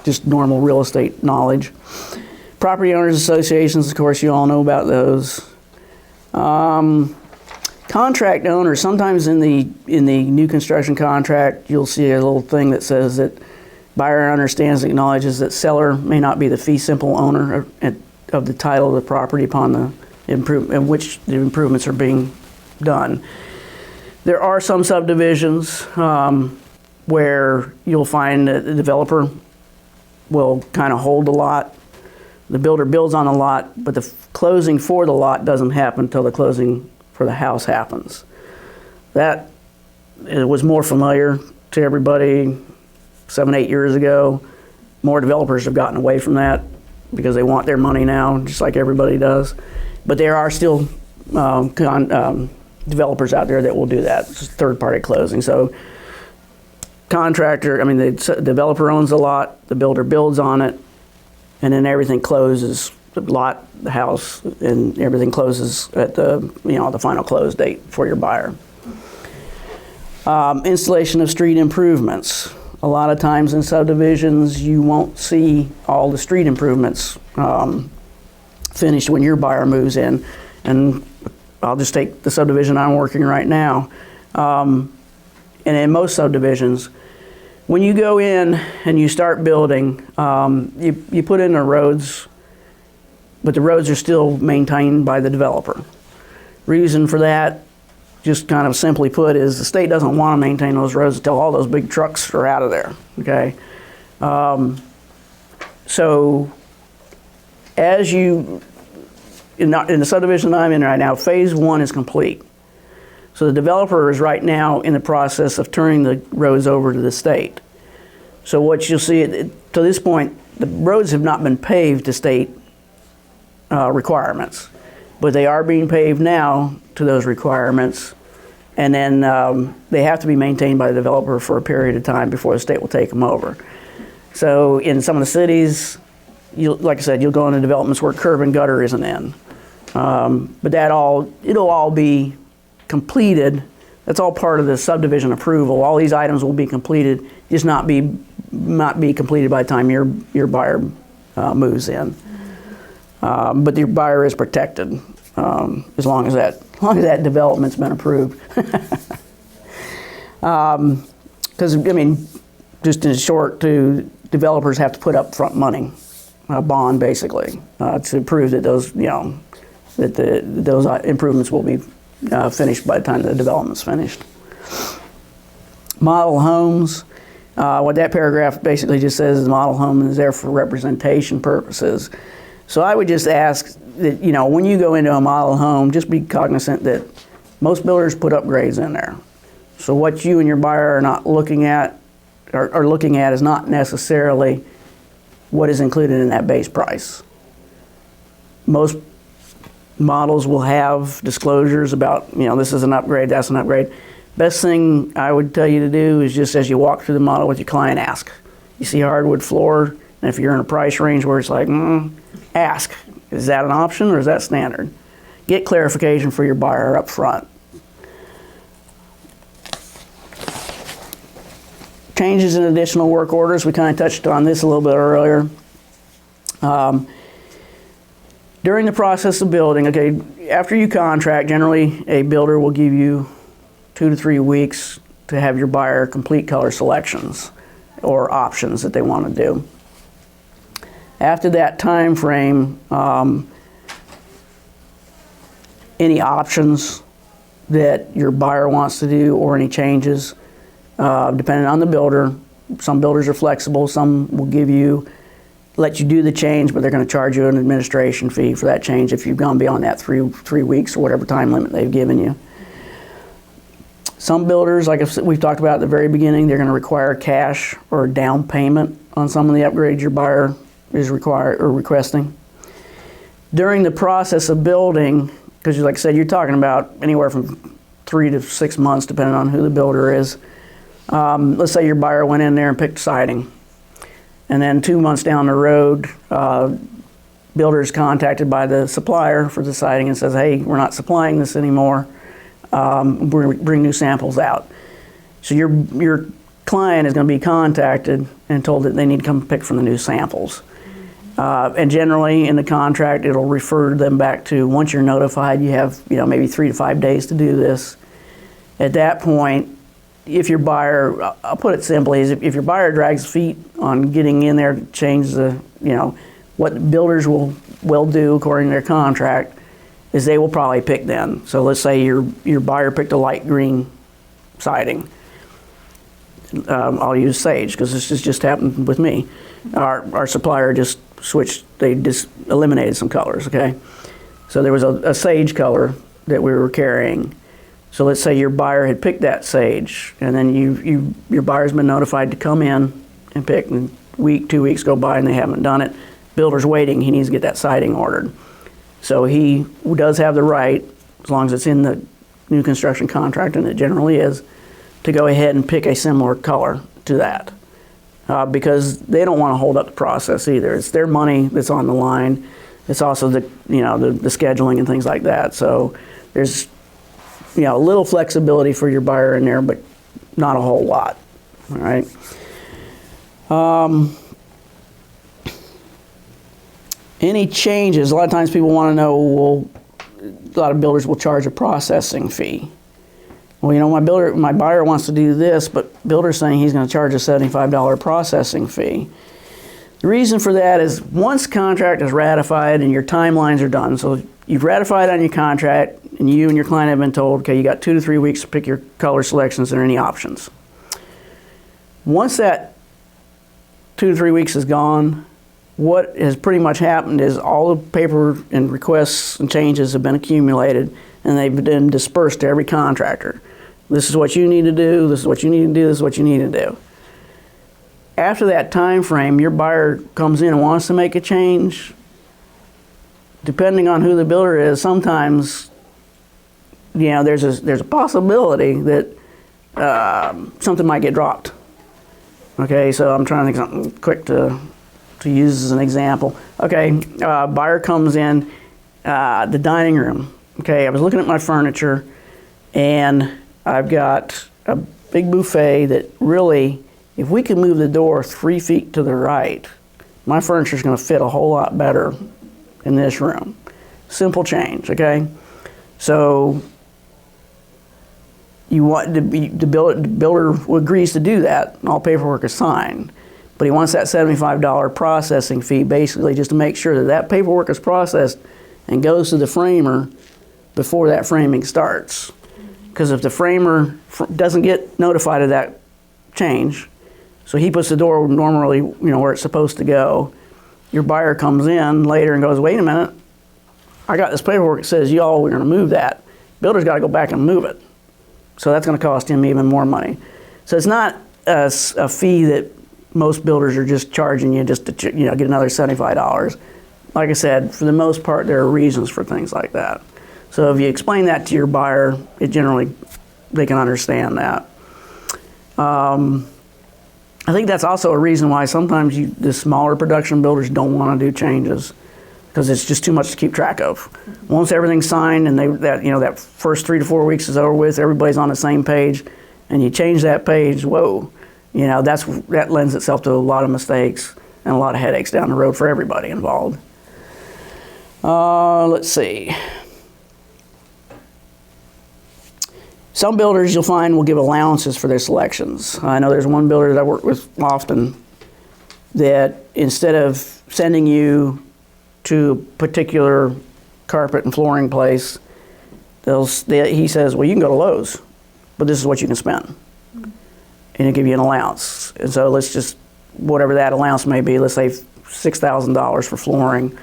just normal real estate knowledge. Property owners associations, of course, you all know about those. Contract owners, sometimes in the new construction contract, you'll see a little thing that says that buyer understands and acknowledges that seller may not be the fee simple owner of the title of the property upon the in which the improvements are being done. There are some subdivisions where you'll find that the developer will kind of hold the lot. The builder builds on the lot, but the closing for the lot doesn't happen until the closing for the house happens. That it was more familiar to everybody 7, 8 years ago. More developers have gotten away from that because they want their money now, just like everybody does. But there are still developers out there that will do that. It's third-party closing. So contractor, the developer owns the lot, the builder builds on it, and then everything closes, the lot, the house, and everything closes at the final close date for your buyer. Installation of street improvements. A lot of times in subdivisions, you won't see all the street improvements finished when your buyer moves in. And I'll just take the subdivision I'm working right now. And in most subdivisions, when you go in and you start building, you put in the roads, but the roads are still maintained by the developer. Reason for that, just kind of simply put, is the state doesn't want to maintain those roads until all those big trucks are out of there, okay? So as in the subdivision I'm in right now, phase 1 is complete. So the developer is right now in the process of turning the roads over to the state. So what you'll see, to this point, the roads have not been paved to state requirements, but they are being paved now to those requirements, and then they have to be maintained by the developer for a period of time before the state will take them over. So in some of the cities, like I said, you'll go into developments where curb and gutter isn't in. But it'll all be completed. That's all part of the subdivision approval. All these items will be completed, just not be completed by the time your buyer moves in. But your buyer is protected as long as that development's been approved. Because just in short, developers have to put up front money, a bond basically, to prove that those those improvements will be finished by the time the development's finished. Model homes. What that paragraph basically just says is the model home is there for representation purposes. So I would just ask that, when you go into a model home, just be cognizant that most builders put upgrades in there. So what you and your buyer are not looking at, or looking at, is not necessarily what is included in that base price. Most models will have disclosures about, this is an upgrade, that's an upgrade. Best thing I would tell you to do is just as you walk through the model with your client, ask. You see hardwood floor, and if you're in a price range where it's like, ask, is that an option or is that standard? Get clarification for your buyer up front. Changes in additional work orders, we kind of touched on this a little bit earlier. During the process of building, after you contract, generally a builder will give you 2 to 3 weeks to have your buyer complete color selections or options that they want to do. After that time frame, any options that your buyer wants to do or any changes, depending on the builder, some builders are flexible, some will let you do the change, but they're going to charge you an administration fee for that change if you've gone beyond that three weeks or whatever time limit they've given you. Some builders, like we've talked about at the very beginning, they're going to require cash or down payment on some of the upgrades your buyer is requesting. During the process of building, because like I said, you're talking about anywhere from 3 to 6 months, depending on who the builder is. Let's say your buyer went in there and picked siding, and then 2 months down the road, builder is contacted by the supplier for the siding and says, hey, we're not supplying this anymore. Bring new samples out. So your client is going to be contacted and told that they need to come pick from the new samples. And generally in the contract, it'll refer them back to, once you're notified, you have maybe 3 to 5 days to do this. At that point, if your buyer, I'll put it simply, is if your buyer drags feet on getting in there to change the, what builders will do according to their contract, is they will probably pick then. So let's say your buyer picked a light green siding. I'll use sage because this has just happened with me. Our supplier just switched, they just eliminated some colors, okay? So there was a sage color that we were carrying. So let's say your buyer had picked that sage, and then your buyer's been notified to come in and pick, and week, 2 weeks go by and they haven't done it. Builder's waiting, he needs to get that siding ordered. So he does have the right, as long as it's in the new construction contract, and it generally is, to go ahead and pick a similar color to that. Because they don't want to hold up the process either. It's their money that's on the line. It's also the scheduling and things like that. So there's a little flexibility for your buyer in there, but not a whole lot. All right. Any changes? A lot of times people want to know, well, a lot of builders will charge a processing fee. Well, my buyer wants to do this, but builder's saying he's going to charge a $75 processing fee. The reason for that is once contract is ratified and your timelines are done, so you've ratified on your contract and you and your client have been told, okay, you got 2 to 3 weeks to pick your color selections and any options. Once that 2 to 3 weeks is gone, what has pretty much happened is all the paper and requests and changes have been accumulated and they've been dispersed to every contractor. This is what you need to do, this is what you need to do, this is what you need to do. After that time frame, your buyer comes in and wants to make a change. Depending on who the builder is, sometimes there's a possibility that something might get dropped. Okay, so I'm trying to think of something quick to use as an example. Okay, buyer comes in, the dining room. Okay, I was looking at my furniture and I've got a big buffet that really, if we could move the door 3 feet to the right, my furniture is going to fit a whole lot better in this room. Simple change, okay? So you want the builder agrees to do that, and all paperwork is signed. But he wants that $75 processing fee basically just to make sure that paperwork is processed and goes to the framer before that framing starts. Because if the framer doesn't get notified of that change, so he puts the door normally where it's supposed to go, your buyer comes in later and goes, wait a minute, I got this paperwork that says y'all were going to move that. Builder's got to go back and move it. So that's going to cost him even more money. So it's not a fee that most builders are just charging you just to get another $75. Like I said, for the most part, there are reasons for things like that. So if you explain that to your buyer, they can understand that. I think that's also a reason why sometimes the smaller production builders don't want to do changes, because it's just too much to keep track of. Once everything's signed and that first 3 to 4 weeks is over with, everybody's on the same page, and you change that page, whoa, that lends itself to a lot of mistakes and a lot of headaches down the road for everybody involved. Let's see. Some builders you'll find will give allowances for their selections. I know there's one builder that I work with often that instead of sending you to a particular carpet and flooring place, he says, well, you can go to Lowe's, but this is what you can spend. And he'll give you an allowance. And so let's just, whatever that allowance may be, let's say $6,000 for flooring.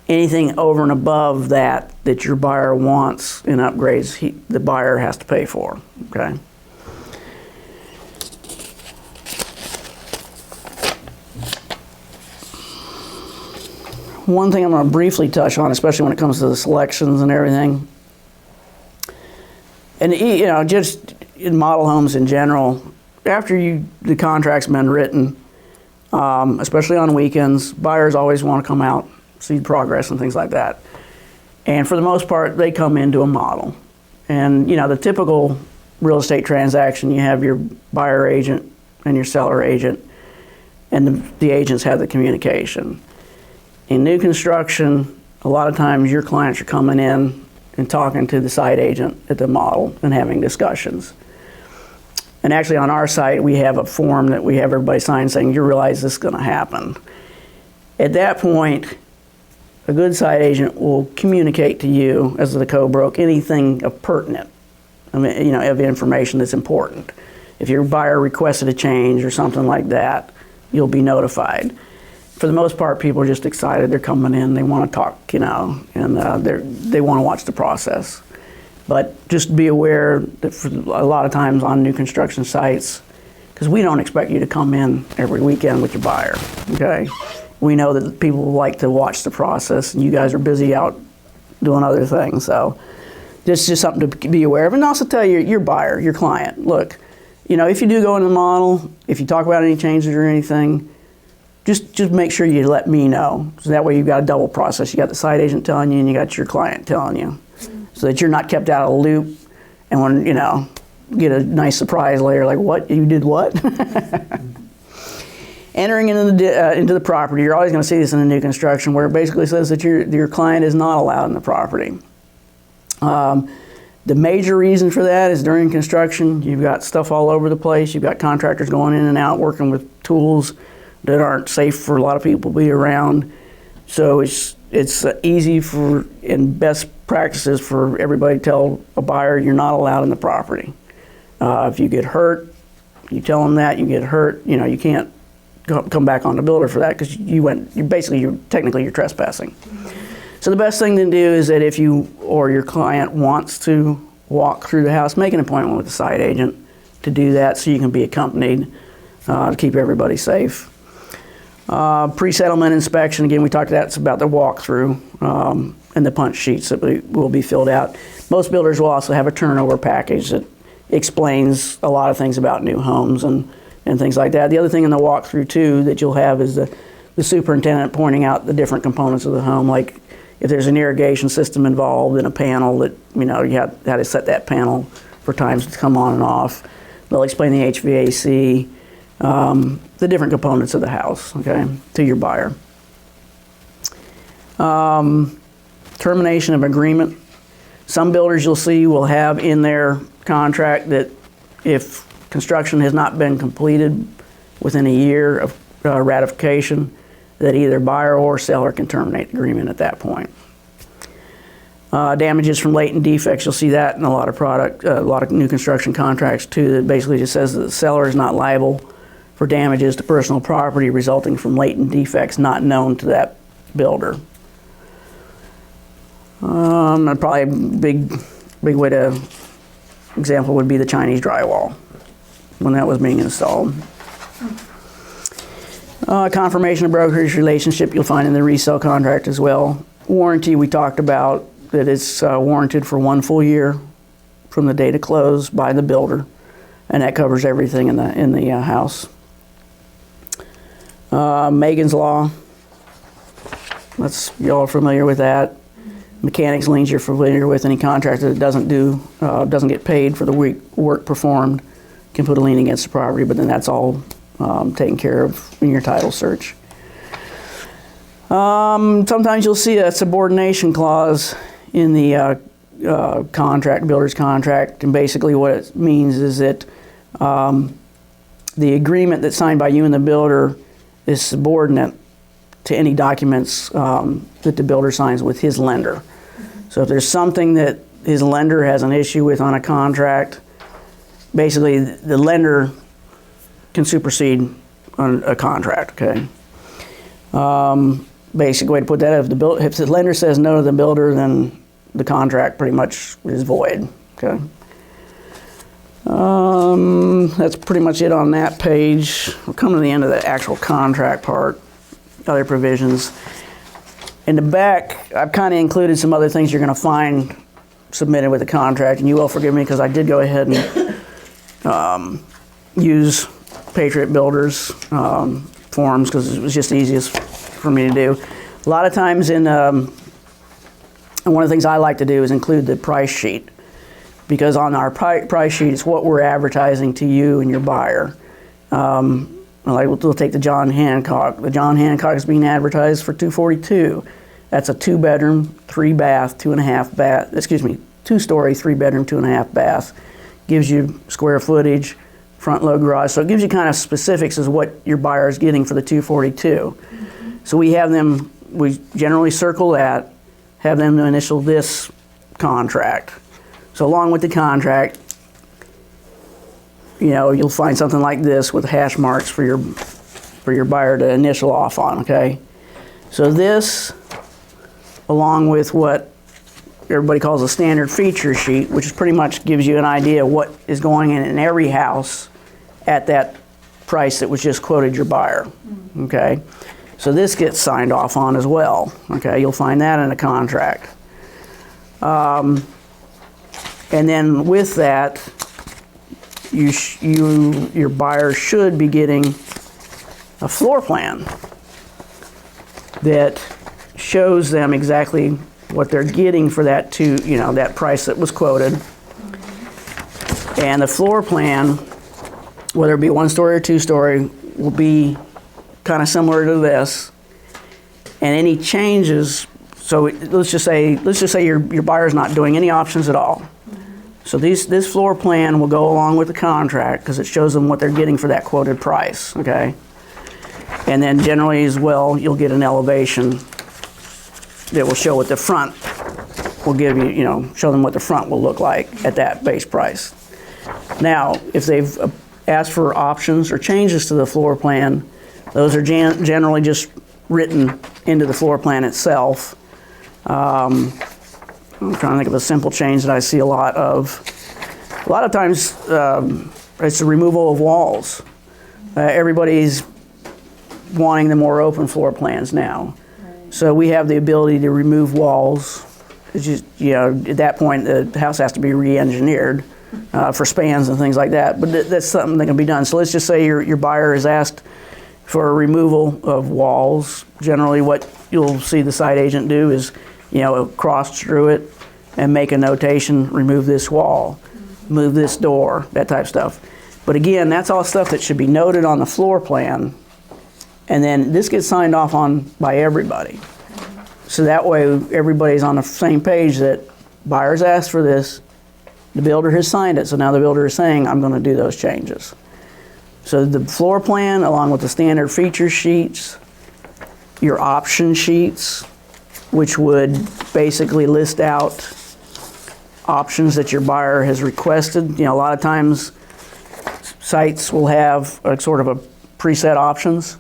Anything over and above that your buyer wants in upgrades, the buyer has to pay for, okay? One thing I'm going to briefly touch on, especially when it comes to the selections and everything, and just in model homes in general, after the contract's been written, especially on weekends, buyers always want to come out, see progress and things like that. And for the most part, they come into a model. And the typical real estate transaction, you have your buyer agent and your seller agent, and the agents have the communication. In new construction, a lot of times your clients are coming in and talking to the site agent at the model and having discussions. And actually on our site, we have a form that we have everybody sign saying, you realize this is going to happen. At that point, a good site agent will communicate to you, as the co-broke, anything of pertinent, of information that's important. If your buyer requested a change or something like that, you'll be notified. For the most part, people are just excited. They're coming in, they want to talk, and they want to watch the process. But just be aware that for a lot of times on new construction sites, because we don't expect you to come in every weekend with your buyer, okay? We know that people like to watch the process, and you guys are busy out doing other things. So this is just something to be aware of. And also tell your buyer, your client, look, if you do go into the model, if you talk about any changes or anything, just make sure you let me know. So that way you've got a double process. You got the site agent telling you and you got your client telling you. So that you're not kept out of the loop, and when, get a nice surprise later, like, what, you did what? Entering into the property, you're always going to see this in a new construction where it basically says that your client is not allowed in the property. The major reason for that is during construction, you've got stuff all over the place. You've got contractors going in and out working with tools that aren't safe for a lot of people to be around. So it's easy and best practices for everybody to tell a buyer you're not allowed in the property. If you get hurt, you tell them that. You get hurt, you can't come back on the builder for that because you're technically trespassing. So the best thing to do is that if you or your client wants to walk through the house, make an appointment with the site agent to do that so you can be accompanied to keep everybody safe. Pre-settlement inspection, again, we talked about the walkthrough and the punch sheets that will be filled out. Most builders will also have a turnover package that explains a lot of things about new homes and things like that. The other thing in the walkthrough too that you'll have is the superintendent pointing out the different components of the home, like if there's an irrigation system involved in a panel that, you have how to set that panel for times to come on and off. They'll explain the HVAC, the different components of the house, okay, to your buyer. Termination of agreement. Some builders you'll see will have in their contract that if construction has not been completed within a year of ratification, that either buyer or seller can terminate the agreement at that point. Damages from latent defects, you'll see that in a lot of new construction contracts too, that basically just says that the seller is not liable for damages to personal property resulting from latent defects not known to that builder. And probably a big way to example would be the Chinese drywall when that was being installed. Confirmation of brokerage relationship you'll find in the resale contract as well. Warranty, we talked about that it's warranted for 1 full year from the date of close by the builder, and that covers everything in the house. Megan's Law, y'all are familiar with that. Mechanics liens, you're familiar with. Any contractor that doesn't get paid for the work performed can put a lien against the property, but then that's all taken care of in your title search. Sometimes you'll see a subordination clause in the builder's contract, and basically what it means is that the agreement that's signed by you and the builder is subordinate to any documents that the builder signs with his lender. So if there's something that his lender has an issue with on a contract, basically the lender can supersede on a contract, okay? Basic way to put that, if the lender says no to the builder, then the contract pretty much is void, okay? That's pretty much it on that page. We're coming to the end of the actual contract part, other provisions. In the back, I've kind of included some other things you're going to find submitted with the contract, and you will forgive me because I did go ahead and use Patriot Builders forms because it was just the easiest for me to do. A lot of times and one of the things I like to do is include the price sheet, because on our price sheet it's what we're advertising to you and your buyer. Like we'll take the John Hancock. The John Hancock is being advertised for $242. That's a 2-bedroom, 3-bath, 2.5 bath. Excuse me, 2-story, 3-bedroom, 2.5 bath. Gives you square footage, front load garage. So it gives you kind of specifics as what your buyer is getting for the $242. So we have them. We generally circle that, have them initial this contract. So along with the contract, you'll find something like this with hash marks for your buyer to initial off on, okay? So this, along with what everybody calls a standard feature sheet, which pretty much gives you an idea of what is going in every house at that price that was just quoted your buyer, okay? So this gets signed off on as well, okay? You'll find that in a contract. And then with that, your buyer should be getting a floor plan that shows them exactly what they're getting for that that price that was quoted. And the floor plan, whether it be 1-story or 2-story, will be kind of similar to this. And any changes, so let's just say your buyer's not doing any options at all. So this floor plan will go along with the contract because it shows them what they're getting for that quoted price, okay? And then generally as well, you'll get an elevation that will show what the front will give you, show them what the front will look like at that base price. Now, if they've asked for options or changes to the floor plan, those are generally just written into the floor plan itself. I'm trying to think of a simple change that I see a lot of. A lot of times, it's the removal of walls. Everybody's wanting the more open floor plans now. Right. So we have the ability to remove walls. It's just, at that point, the house has to be re-engineered for spans and things like that. But that's something that can be done. So let's just say your buyer is asked for a removal of walls. Generally, what you'll see the site agent do is, cross through it and make a notation, remove this wall, move this door, that type of stuff. But again, that's all stuff that should be noted on the floor plan, and then this gets signed off on by everybody. So that way everybody's on the same page that buyer's asked for this, the builder has signed it, so now the builder is saying, I'm going to do those changes. So the floor plan, along with the standard feature sheets, your option sheets, which would basically list out options that your buyer has requested. A lot of times sites will have a sort of a preset options.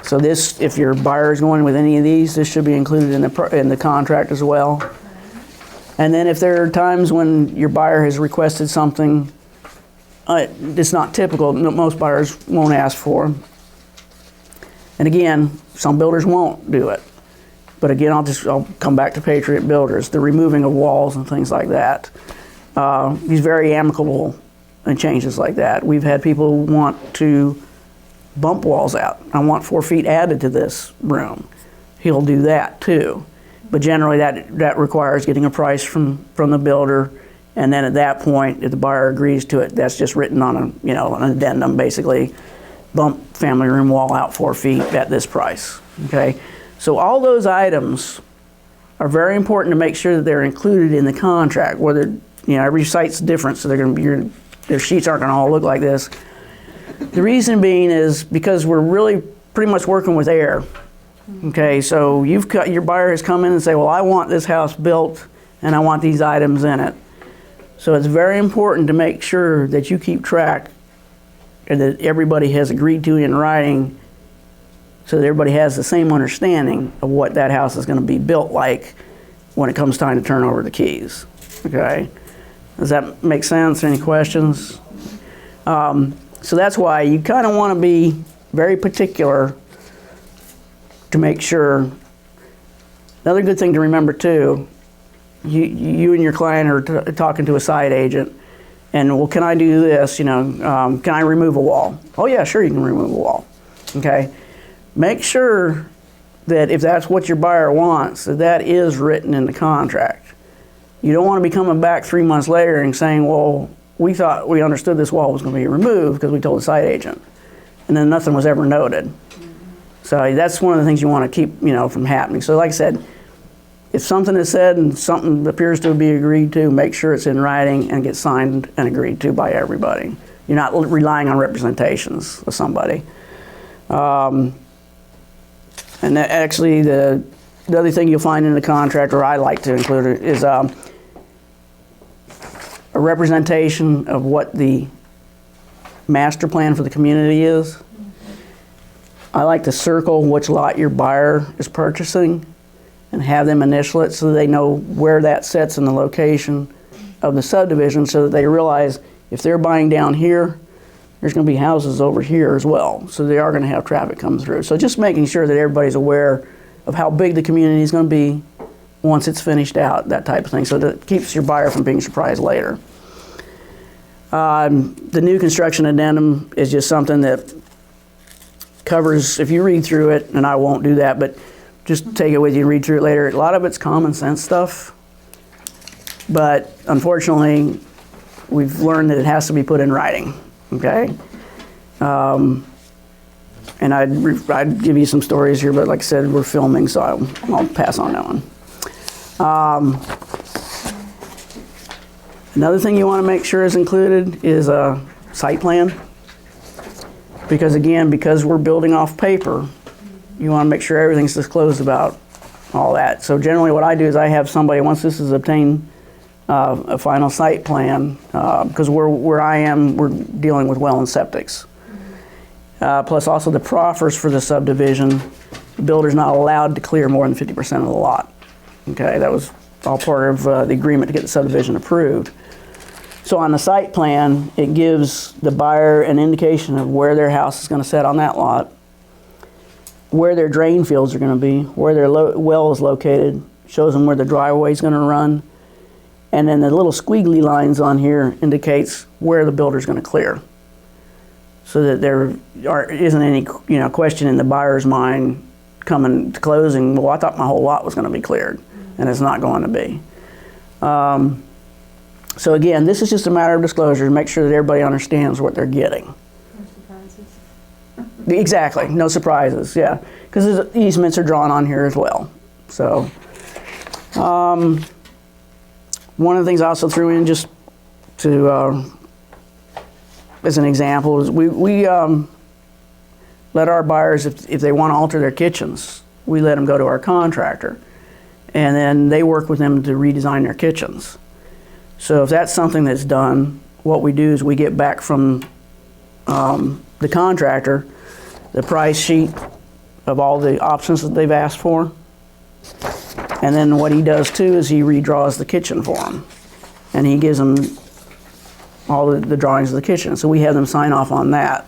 So this, if your buyer is going with any of these, this should be included in the contract as well. And then if there are times when your buyer has requested something, it's not typical, most buyers won't ask for. And again, some builders won't do it. But again, I'll come back to Patriot Builders, the removing of walls and things like that. He's very amicable in changes like that. We've had people want to bump walls out. I want 4 feet added to this room. He'll do that too. But generally that requires getting a price from the builder, and then at that point, if the buyer agrees to it, that's just written on an addendum basically. Bump family room wall out 4 feet at this price, okay? So all those items are very important to make sure that they're included in the contract. Whether, every site's different, so their sheets aren't gonna all look like this. The reason being is because we're really pretty much working with air. Okay, so your buyer has come in and say, well, I want this house built and I want these items in it. So it's very important to make sure that you keep track and that everybody has agreed to in writing, so that everybody has the same understanding of what that house is going to be built like when it comes time to turn over the keys. Okay, does that make sense? Any questions? So that's why you kind of want to be very particular to make sure. Another good thing to remember too, you and your client are talking to a site agent, and well, can I do this? Can I remove a wall? Oh yeah, sure, you can remove a wall. Okay, make sure that if that's what your buyer wants, that is written in the contract. You don't want to be coming back 3 months later and saying, well, we thought we understood this wall was going to be removed because we told the site agent, and then nothing was ever noted. So that's one of the things you want to keep, from happening. So like I said, if something is said and something appears to be agreed to, make sure it's in writing and get signed and agreed to by everybody. You're not relying on representations of somebody. And that actually, the other thing you'll find in the contract, or I like to include it, is a representation of what the master plan for the community is. I like to circle which lot your buyer is purchasing and have them initial it so they know where that sits in the location of the subdivision, so that they realize if they're buying down here, there's going to be houses over here as well. So they are going to have traffic come through. So just making sure that everybody's aware of how big the community is going to be once it's finished out, that type of thing, so that it keeps your buyer from being surprised later. The new construction addendum is just something that covers, if you read through it, and I won't do that, but just take it with you and read through it later. A lot of it's common sense stuff, but unfortunately, we've learned that it has to be put in writing, okay? And I'd give you some stories here, but like I said, we're filming, so I'll pass on that one. Another thing you want to make sure is included is a site plan. Because again, because we're building off paper, you want to make sure everything's disclosed about all that. So generally what I do is I have somebody, once this is obtained, a final site plan, because where I am, we're dealing with well and septics. Plus also the proffers for the subdivision, the builder's not allowed to clear more than 50% of the lot. Okay, that was all part of the agreement to get the subdivision approved. So on the site plan, it gives the buyer an indication of where their house is going to sit on that lot, where their drain fields are going to be, where their well is located, shows them where the driveway is going to run, and then the little squiggly lines on here indicates where the builder is going to clear, so that there isn't any question in the buyer's mind coming to closing, well, I thought my whole lot was going to be cleared, and it's not going to be. So again, this is just a matter of disclosure to make sure that everybody understands what they're getting. No surprises. Exactly, no surprises, yeah. Because easements are drawn on here as well. So, one of the things I also threw in just to, as an example, is we let our buyers, if they want to alter their kitchens, we let them go to our contractor. And then they work with them to redesign their kitchens. So if that's something that's done, what we do is we get back from the contractor the price sheet of all the options that they've asked for. And then what he does too is he redraws the kitchen for them. And he gives them all the drawings of the kitchen. So we have them sign off on that.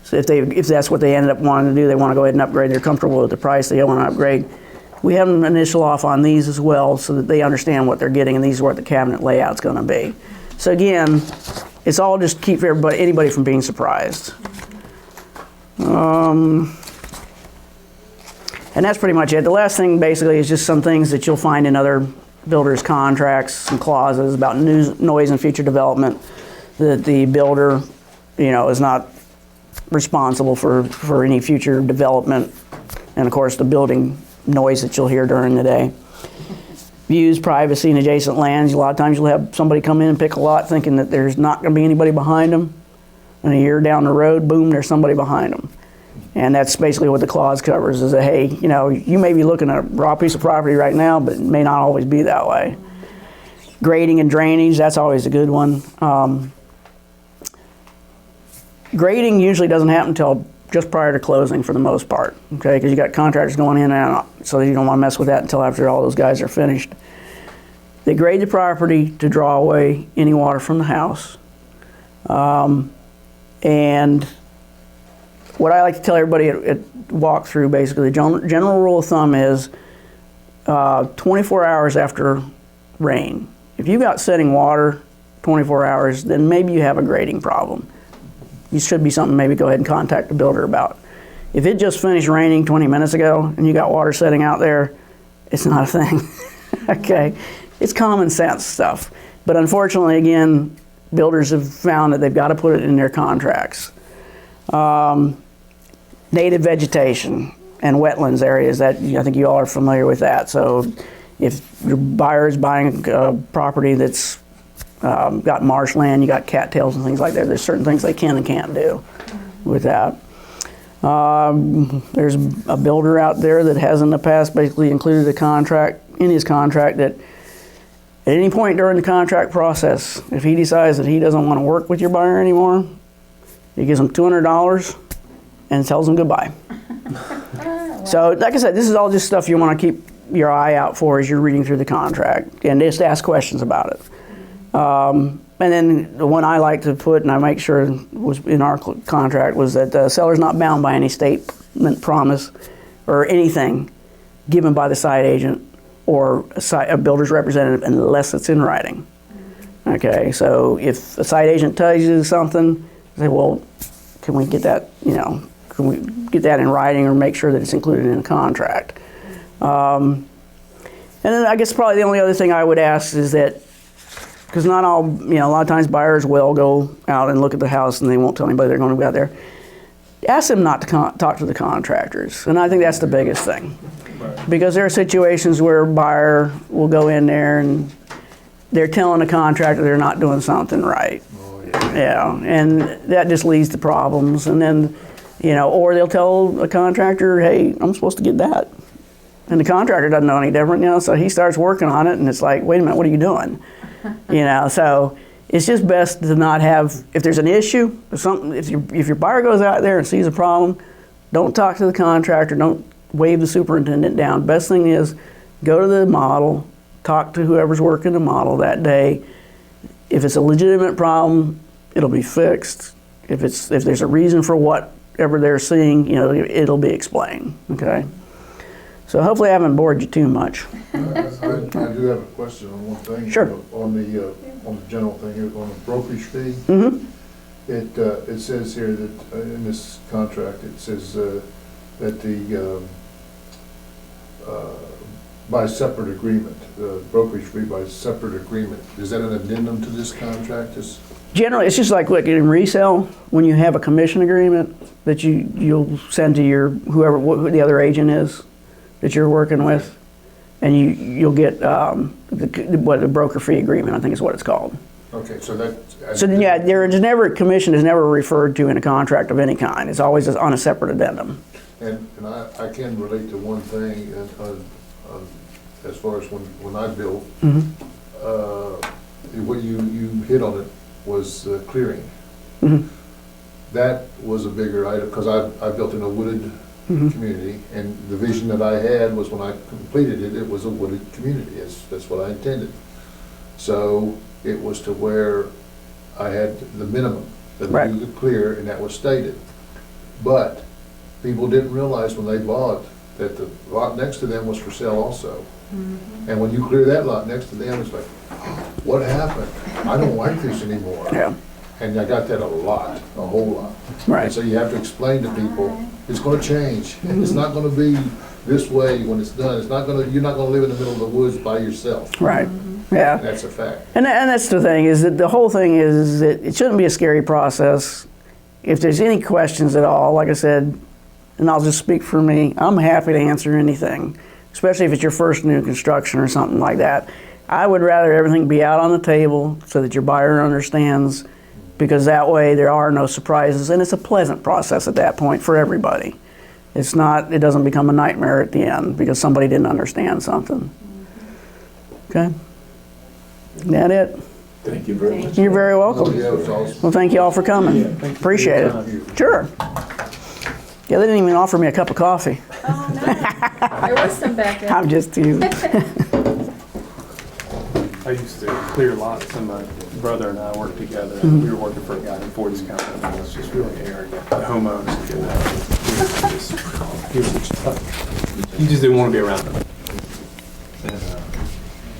So if that's what they ended up wanting to do, they want to go ahead and upgrade, they're comfortable with the price, they don't want to upgrade, we have them initial off on these as well so that they understand what they're getting, and these are what the cabinet layout's going to be. So again, it's all just to keep anybody from being surprised. And that's pretty much it. The last thing basically is just some things that you'll find in other builders' contracts, some clauses about noise and future development, that the builder, is not responsible for any future development, and of course the building noise that you'll hear during the day. Views, privacy, and adjacent lands. A lot of times you'll have somebody come in and pick a lot thinking that there's not going to be anybody behind them, and a year down the road, boom, there's somebody behind them. And that's basically what the clause covers, is that, hey, you may be looking at a raw piece of property right now, but it may not always be that way. Grading and drainage, that's always a good one. Grading usually doesn't happen until just prior to closing for the most part, okay? Because you got contractors going in and out, so you don't want to mess with that until after all those guys are finished. They grade the property to draw away any water from the house. And what I like to tell everybody at walkthrough, basically, the general rule of thumb is 24 hours after rain. If you've got setting water 24 hours, then maybe you have a grading problem. You should be something maybe go ahead and contact the builder about. If it just finished raining 20 minutes ago and you got water setting out there, it's not a thing, okay? It's common sense stuff. But unfortunately, again, builders have found that they've got to put it in their contracts. Native vegetation and wetlands areas, that I think you all are familiar with that. So if your buyer is buying a property that's got marshland, you got cattails and things like that, there's certain things they can and can't do with that. There's a builder out there that has in the past basically included a contract in his contract that at any point during the contract process, if he decides that he doesn't want to work with your buyer anymore, he gives them $200 and tells them goodbye. So, like I said, this is all just stuff you want to keep your eye out for as you're reading through the contract, and just ask questions about it. And then the one I like to put, and I make sure was in our contract, was that the seller's not bound by any statement, promise, or anything given by the site agent or a builder's representative unless it's in writing. Okay, so if a site agent tells you something, say, well, can we get that, can we get that in writing or make sure that it's included in the contract? And then I guess probably the only other thing I would ask is that, because not all, a lot of times buyers will go out and look at the house and they won't tell anybody they're going to go out there. Ask them not to talk to the contractors, and I think that's the biggest thing. Because there are situations where a buyer will go in there and they're telling the contractor they're not doing something right. Yeah, and that just leads to problems. And then, or they'll tell a contractor, hey, I'm supposed to get that. And the contractor doesn't know any different, so he starts working on it and it's like, wait a minute, what are you doing? So it's just best to not have, if there's an issue, if your buyer goes out there and sees a problem, don't talk to the contractor, don't wave the superintendent down. Best thing is go to the model, talk to whoever's working the model that day. If it's a legitimate problem, it'll be fixed. If there's a reason for whatever they're seeing, it'll be explained. Okay. So hopefully I haven't bored you too much. I do have a question on one thing. Sure. On the general thing here, on the brokerage fee. Mm-hmm. It says here that in this contract, it says that the by separate agreement, the brokerage fee by separate agreement. Is that an addendum to this contract? Generally, it's just like in resale, when you have a commission agreement that you'll send to your who the other agent is that you're working with, and you'll get the broker fee agreement, I think is what it's called. Okay, so that. So yeah, commission is never referred to in a contract of any kind. It's always on a separate addendum. And I can relate to one thing as far as when I built, what you hit on it was clearing. Mm-hmm. That was a bigger item because I built in a wooded community, and the vision that I had was when I completed it, it was a wooded community. That's what I intended. So it was to where I had the minimum that you could clear, and that was stated. But people didn't realize when they bought that the lot next to them was for sale also. And when you clear that lot next to them, it's like, what happened? I don't like this anymore. Yeah. And I got that a whole lot. Right. And so you have to explain to people, it's going to change. It's not going to be this way when it's done. You're not going to live in the middle of the woods by yourself. Right. Yeah. That's a fact. And that's the thing, is that the whole thing is that it shouldn't be a scary process. If there's any questions at all, like I said, and I'll just speak for me, I'm happy to answer anything, especially if it's your first new construction or something like that. I would rather everything be out on the table so that your buyer understands, because that way there are no surprises, and it's a pleasant process at that point for everybody. It doesn't become a nightmare at the end because somebody didn't understand something. Okay? Is that it? Thank you very much. You're very welcome. Yeah, it was awesome. Well, thank you all for coming. Appreciate it. Sure. Yeah, they didn't even offer me a cup of coffee. Oh, no. There was some back there. I'm just teasing. I used to clear lots, and my brother and I worked together. And we were working for a guy in Fords County, and he was just really arrogant. The homeowners, he just didn't want to be around them. And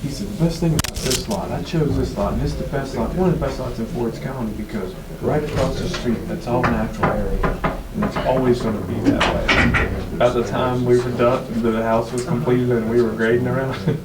he said, the best thing about this lot, I chose this lot, and it's the best lot, one of the best lots in Fords County, because right across the street, that's all natural area, and it's always going to be that way. By the time we were done, the house was completed, and we were grading around,